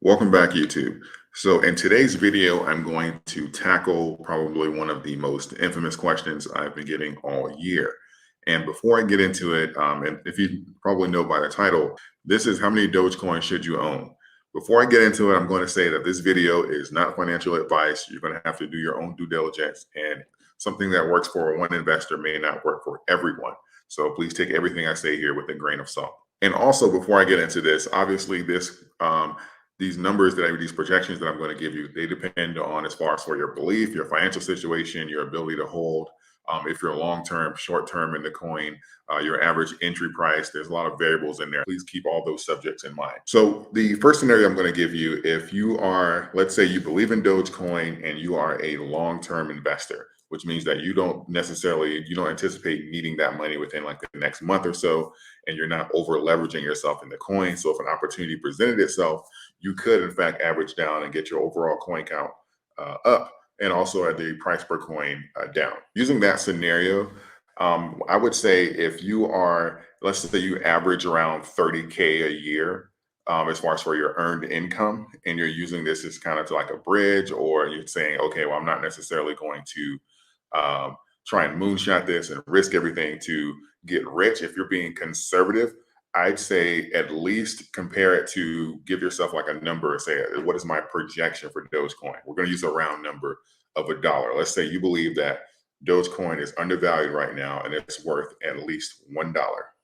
Welcome back, YouTube. So in today's video, I'm going to tackle probably one of the most infamous questions I've been getting all year. And before I get into it, and if you probably know by the title, this is how many Dogecoin should you own? Before I get into it, I'm going to say that this video is not financial advice. You're going to have to do your own due diligence, and something that works for one investor may not work for everyone. So please take everything I say here with a grain of salt. And also, before I get into this, obviously these numbers these projections that I'm going to give you, they depend on as far as for your belief, your financial situation, your ability to hold. If you're long-term, short-term in the coin, your average entry price, there's a lot of variables in there. Please keep all those subjects in mind. So the first scenario I'm going to give you, if you are, let's say you believe in Dogecoin and you are a long-term investor, which means that you don't anticipate needing that money within like the next month or so, and you're not over leveraging yourself in the coin. So if an opportunity presented itself, you could in fact average down and get your overall coin count up, and also at the price per coin down. Using that scenario, I would say if you are, let's say you average around 30K a year, as far as for your earned income, and you're using this as kind of like a bridge, or you're saying, okay, well, I'm not necessarily going to try and moonshot this and risk everything to get rich. If you're being conservative, I'd say at least compare it to, give yourself like a number and say, what is my projection for Dogecoin? We're going to use a round number of $1. Let's say you believe that Dogecoin is undervalued right now and it's worth at least $1.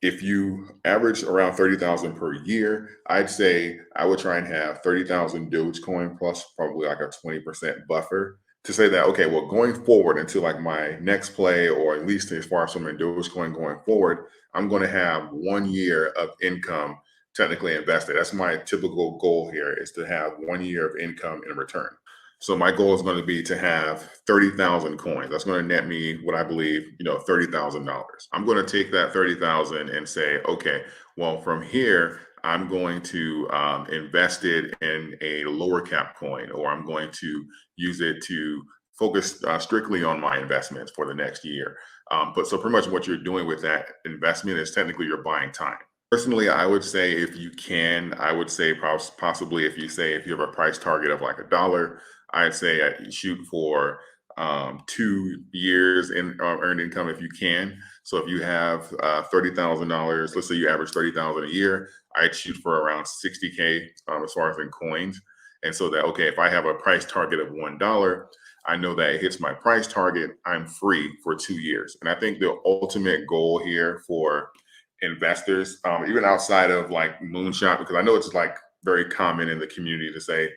If you average around 30,000 per year, I'd say I would try and have 30,000 Dogecoin plus probably like a 20% buffer to say that, okay, well, going forward into like my next play, or at least as far as from Dogecoin going forward, I'm going to have 1 year of income technically invested. That's my typical goal here, is to have 1 year of income in return. So my goal is going to be to have 30,000 coins. That's going to net me what I believe, $30,000. I'm going to take that 30,000 and say, okay, well, from here, I'm going to invest it in a lower cap coin, or I'm going to use it to focus strictly on my investments for the next year. But so pretty much what you're doing with that investment is technically you're buying time. Personally, I would say if you can, I would say possibly if you have a price target of like $1, I'd say you shoot for 2 years in earned income if you can. So if you have $30,000, let's say you average 30,000 a year, I'd shoot for around 60K as far as in coins. And so that, okay, if I have a price target of $1, I know that it hits my price target, I'm free for 2 years. And I think the ultimate goal here for investors, even outside of like moonshot, because I know it's like very common in the community to say,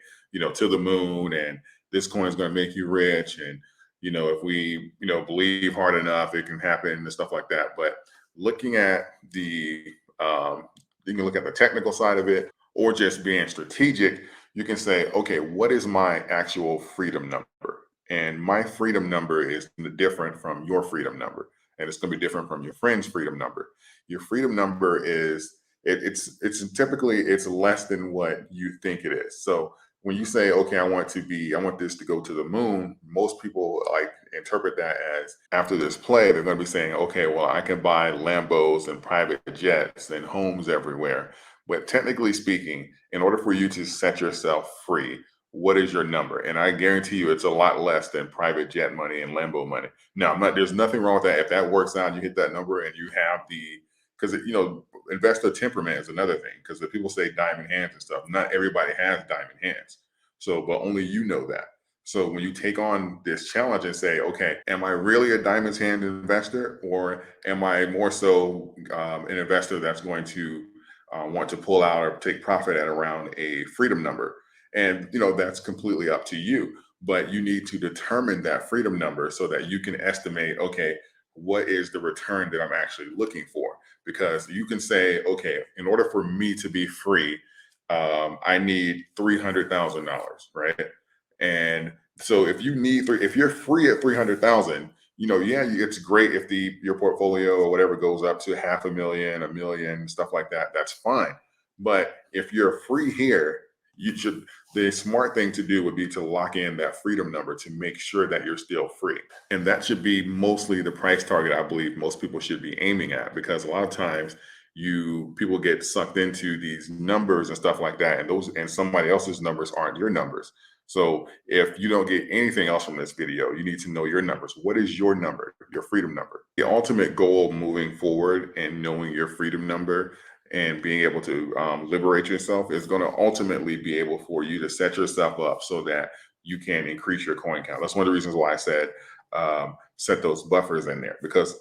to the moon, and this coin is going to make you rich, and if we believe hard enough, it can happen and stuff like that. But looking at you can look at the technical side of it, or just being strategic, you can say, okay, what is my actual freedom number? And my freedom number is different from your freedom number, and it's going to be different from your friend's freedom number. Your freedom number is it's typically it's less than what you think it is. So when you say, okay, I want this to go to the moon, most people like interpret that as, after this play, they're going to be saying, okay, well, I can buy Lambos and private jets and homes everywhere. But technically speaking, in order for you to set yourself free, what is your number? And I guarantee you it's a lot less than private jet money and Lambo money. Now, there's nothing wrong with that. If that works out, you hit that number and you have because investor temperament is another thing, because the people say diamond hands and stuff. Not everybody has diamond hands. So, but only you know that. So when you take on this challenge and say, okay, am I really a diamond's hand investor, or am I more so an investor that's going to want to pull out or take profit at around a freedom number? And that's completely up to you. But you need to determine that freedom number so that you can estimate, okay, what is the return that I'm actually looking for? Because you can say, okay, in order for me to be free, I need $300,000, right? And so if you're free at 300,000, it's great if your portfolio or whatever goes up to 500,000, 1 million, stuff like that. That's fine. But if you're free here, the smart thing to do would be to lock in that freedom number to make sure that you're still free. And that should be mostly the price target I believe most people should be aiming at, because a lot of times people get sucked into these numbers and stuff like that, and somebody else's numbers aren't your numbers. So if you don't get anything else from this video, you need to know your numbers. What is your number, your freedom number? The ultimate goal moving forward and knowing your freedom number and being able to liberate yourself is going to ultimately be able for you to set yourself up so that you can increase your coin count. That's one of the reasons why I said set those buffers in there, because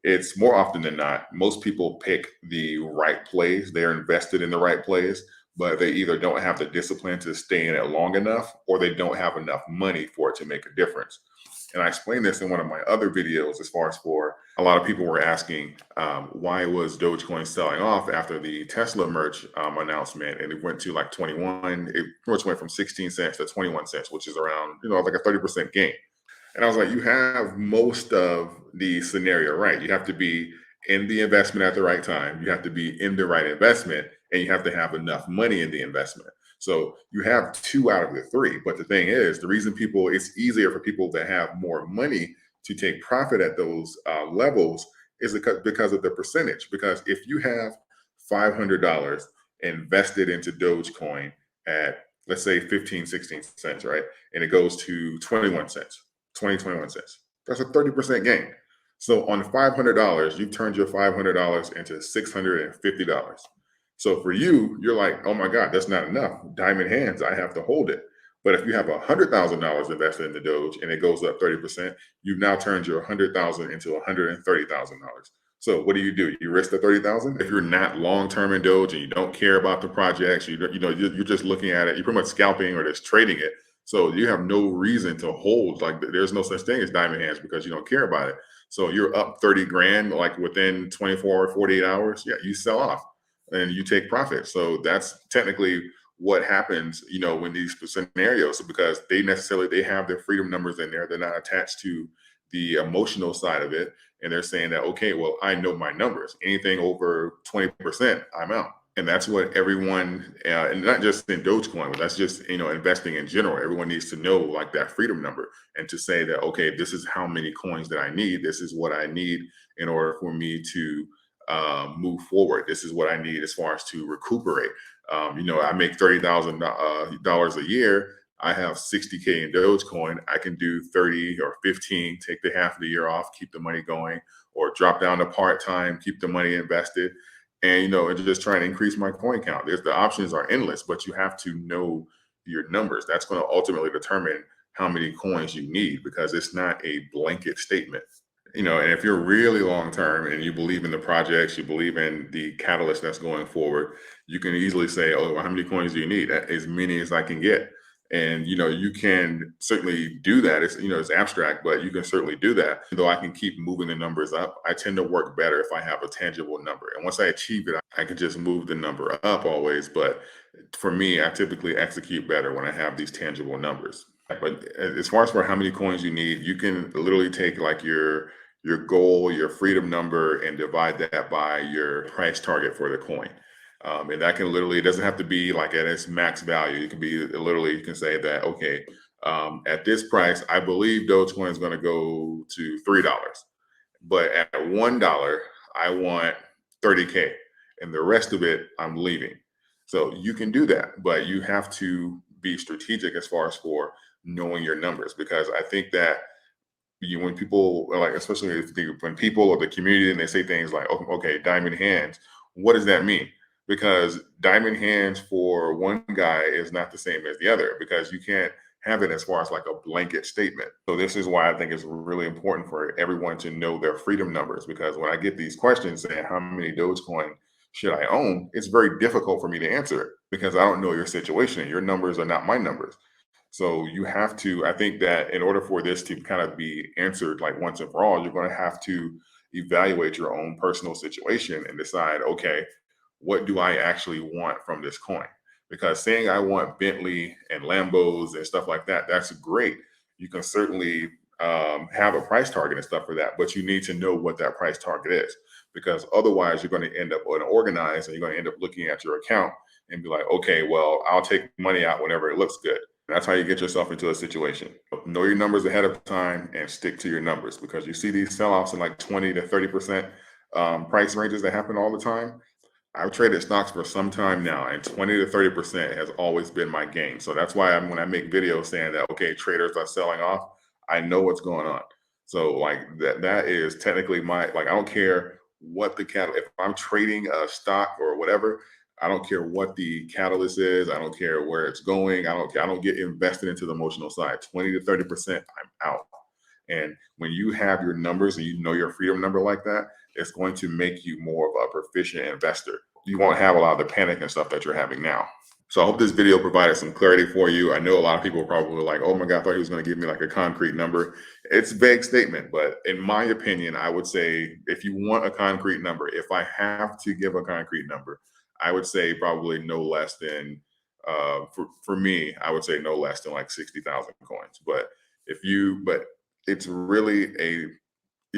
it's more often than not, most people pick the right plays. They're invested in the right plays, but they either don't have the discipline to stay in it long enough, or they don't have enough money for it to make a difference. And I explained this in one of my other videos, as far as for a lot of people were asking, why was Dogecoin selling off after the Tesla merge announcement? And it went to like 21, it pretty much went from 16 cents to 21 cents, which is around, like a 30% gain. And I was like, you have most of the scenario right. You have to be in the investment at the right time. You have to be in the right investment, and you have to have enough money in the investment. So you have 2 out of the 3. But the thing is, the reason it's easier for people that have more money to take profit at those levels is because of the percentage. Because if you have $500 invested into Dogecoin at, let's say, 15, 16 cents, right? And it goes to 21 cents. 21 cents. That's a 30% gain. So on $500, you've turned your $500 into $650. So for you, you're like, oh my God, that's not enough. Diamond hands, I have to hold it. But if you have $100,000 invested in the Doge and it goes up 30%, you've now turned your $100,000 into $130,000. So what do? You risk the 30,000. If you're not long-term in Doge and you don't care about the projects, you're just looking at it, you're pretty much scalping or just trading it. So you have no reason to hold, like there's no such thing as diamond hands because you don't care about it. So you're up 30 grand, like within 24 or 48 hours. Yeah, you sell off and you take profit. So that's technically what happens, when these scenarios, because they have their freedom numbers in there. They're not attached to the emotional side of it. And they're saying that, okay, well, I know my numbers. Anything over 20%, I'm out. And that's what everyone, and not just in Dogecoin, but that's just, investing in general. Everyone needs to know like that freedom number and to say that, okay, this is how many coins that I need. This is what I need in order for me to move forward. This is what I need as far as to recuperate. I make $30,000 a year. I have 60K in Dogecoin. I can do 30 or 15, take the half of the year off, keep the money going, or drop down to part-time, keep the money invested. And, and just trying to increase my coin count. The options are endless, but you have to know your numbers. That's going to ultimately determine how many coins you need, because it's not a blanket statement. And if you're really long term and you believe in the projects, you believe in the catalyst that's going forward, you can easily say, oh, well, how many coins do you need? As many as I can get. And you can certainly do that. It's abstract, but you can certainly do that. Though I can keep moving the numbers up, I tend to work better if I have a tangible number. And once I achieve it, I can just move the number up always. But for me, I typically execute better when I have these tangible numbers. But as far as for how many coins you need, you can literally take like your goal, your freedom number, and divide that by your price target for the coin. And that can literally, it doesn't have to be like at its max value. It can be literally, you can say that, okay, at this price, I believe Dogecoin is going to go to $3. But at $1, I want 30K. And the rest of it, I'm leaving. So you can do that, but you have to be strategic as far as for knowing your numbers, because I think that when people like, especially when people or the community, and they say things like, oh, okay, diamond hands, what does that mean? Because diamond hands for one guy is not the same as the other, because you can't have it as far as like a blanket statement. So this is why I think it's really important for everyone to know their freedom numbers, because when I get these questions saying how many Dogecoin should I own, it's very difficult for me to answer it because I don't know your situation. Your numbers are not my numbers. So you have to, I think that in order for this to kind of be answered like once and for all, you're going to have to evaluate your own personal situation and decide, okay, what do I actually want from this coin? Because saying I want Bentley and Lambos and stuff like that, that's great. You can certainly have a price target and stuff for that, but you need to know what that price target is, because otherwise you're going to end up unorganized and you're going to end up looking at your account and be like, okay, well, I'll take money out whenever it looks good. That's how you get yourself into a situation. Know your numbers ahead of time and stick to your numbers, because you see these sell-offs in like 20 to 30%. price ranges that happen all the time. I've traded stocks for some time now, and 20 to 30% has always been my game. So that's why when I make videos saying that, okay, traders are selling off, I know what's going on. So like that is technically like, I don't care what the if I'm trading a stock or whatever, I don't care what the catalyst is. I don't care where it's going. I don't care. I don't get invested into the emotional side. 20 to 30%, I'm out. And when you have your numbers and you know your freedom number like that, it's going to make you more of a proficient investor. You won't have a lot of the panic and stuff that you're having now. So I hope this video provided some clarity for you. I know a lot of people are probably like, oh my God, I thought he was going to give me like a concrete number. It's a vague statement, but in my opinion, I would say if you want a concrete number, if I have to give a concrete number, I would say probably no less than, for me, I would say no less than like 60,000 coins. But it's really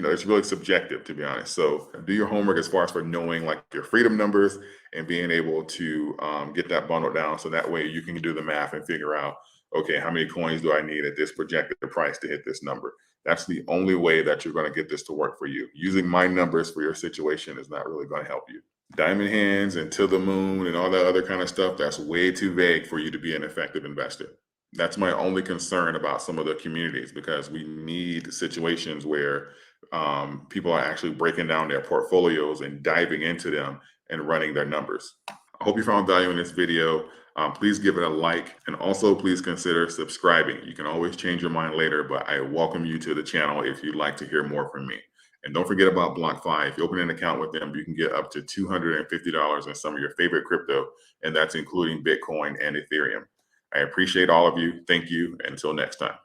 it's really subjective, to be honest. So do your homework as far as for knowing like your freedom numbers and being able to get that bundle down. So that way you can do the math and figure out, okay, how many coins do I need at this projected price to hit this number? That's the only way that you're going to get this to work for you. Using my numbers for your situation is not really going to help you. Diamond hands and to the moon and all that other kind of stuff, that's way too vague for you to be an effective investor. That's my only concern about some of the communities, because we need situations where people are actually breaking down their portfolios and diving into them and running their numbers. I hope you found value in this video. Please give it a like, and also please consider subscribing. You can always change your mind later, but I welcome you to the channel if you'd like to hear more from me. And don't forget about BlockFi. If you open an account with them, you can get up to $250 in some of your favorite crypto, and that's including Bitcoin and Ethereum. I appreciate all of you. Thank you. Until next time.